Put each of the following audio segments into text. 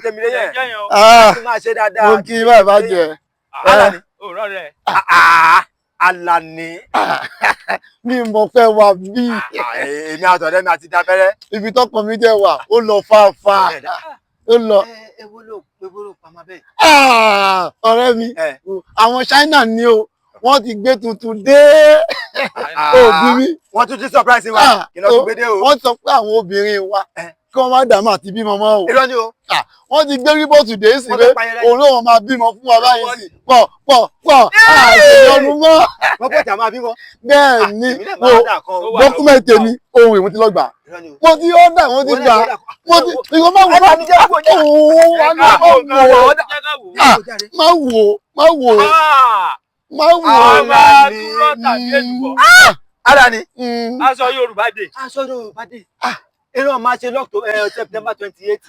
tèmi lé yẹn. Ah, Ti máa ṣe dáadáa. mo kí bá bàjẹ́. Alani. Òrọ̀ rẹ̀. Alani. Mi mo fẹ́ wà bí. Èmi àtọ̀rẹ́ mi àti dábẹ́rẹ́. Ibi tọ́kọ mi dẹ̀ wà, ó lọ fàáfà. Ó lọ. Ewo ló pa máa bẹ́ẹ̀. Ọ̀rẹ́ mi, àwọn China ni o, wọ́n ti gbé tuntun dé. Òbí mi. Wọ́n tún ti surprise wa. Kí ló tún gbé dé o? Wọ́n sọ pé àwọn obìnrin wa kí wọ́n má dààmú àti bímọ mọ́ o. Irọ́ ni o. Wọ́n ti gbé rìpọ́ọ̀tù dé sí pé òun ló wọn máa bímọ fún wa báyìí sí. Pọ̀. Àṣeyọnu mọ́. Wọ́n pọ̀ tí a máa bímọ. Bẹ́ẹ̀ ni wo dọ́kúmẹ̀ntì mi ohun ìwọ̀n ti lọ gbà. Mo ti ọ́dà wọ́n ti gbà. Mo ti ìwọ máa wò má wò. Alani. Aṣọ Yorùbá dé. Aṣọ Yorùbá dé. Eré máa ṣe lọ́kítọ̀ September 28.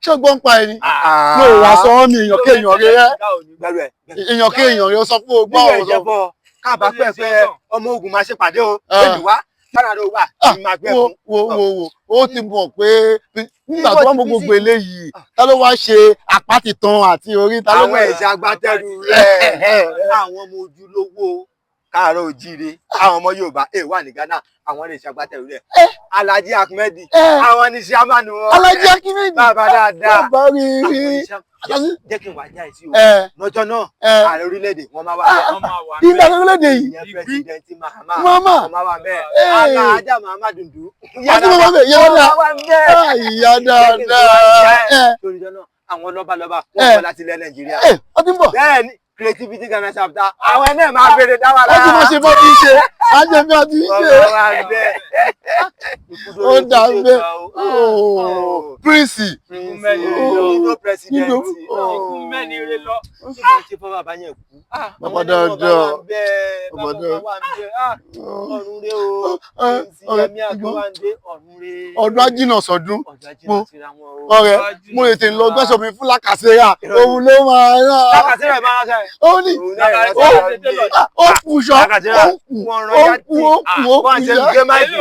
Ṣé gbọ́n pa ẹni? Yóò wá sọ ọ́ mi èèyàn kéèyàn rẹ̀. Èèyàn kéèyàn rẹ̀ sọ fún ogbọ́n ọ̀rọ̀ sọ. Káàbà pẹ́ẹ́pẹ́ ọmọ ogun máa ṣe pàdé o. Èmi wá sára ló wà. Máa gbẹ fún. Wo ó ti mọ̀ pé nígbà tó wà mọ́ gbogbo eléyìí ta ló wá ṣe àpáti tan àti orí ta ló àwọn ẹ̀ṣẹ̀ agbátẹrù rẹ̀ àwọn ọmọ ojúlówó káàárọ̀ ojíire àwọn ọmọ Yorùbá wà ní Ghana àwọn ẹ̀ṣẹ̀ agbátẹrù rẹ̀ Alhaji Ahmed àwọn ní sàmánù wọn. Alhaji Ahmed bàbá dáadáa bàbá rí jẹ́ kí n wá já ìsí o lọ́jọ́ náà ààrẹ orílẹ̀-èdè wọn máa wà bẹ́ẹ̀. kí n dá orílẹ̀-èdè yìí ìyẹn pẹ́sidẹ̀ntì Mahama wọn máa wà bẹ́ẹ̀ Alhaja Mahama Dundu. àti mo máa bẹ̀ ìyá dáadáa. lórí ọjọ́ náà àwọn lọ́balọ́ba wọ́n bọ̀ láti ilẹ̀ Nàìjíríà. ó ti ń bọ̀. bẹ́ẹ̀ ni creativity Ghana chapter àwọn ẹni máa bèrè dáwà lára. ó ti mọ̀ ṣe bọ́ bí ṣe ajẹ́ bí a ti ń ṣe. ó dà bẹ́ẹ̀ Prince nínú president ikú mẹ́ni rẹ lọ. ó sì máa ṣe fún bàbá yẹn kú. bàbá dáadáa bàbá ọ̀run rẹ o ìyẹmí Akínwándé ọ̀run rẹ. ọdún ajínà sọdún ọ̀rẹ́ mo lè tẹ̀ lọ gbẹ́sọ̀ mi fún làkàṣẹ́yà òun ló máa rán. làkàṣẹ́yà máa rán sẹ́yìn. ó ní ó kù sọ ó kù wọ́n ṣe ń gbé máìkì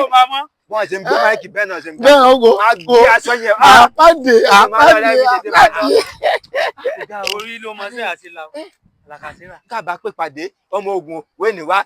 wọ́n ṣe ń gbé máìkì bẹ́ẹ̀ náà ṣe ń gbé. bẹ́ẹ̀ o kò àpàdé orí ló mọ sí àti làkàṣẹ́yà. kábàá pé pàdé ọmọ ogun wẹ́ẹ̀ni wá.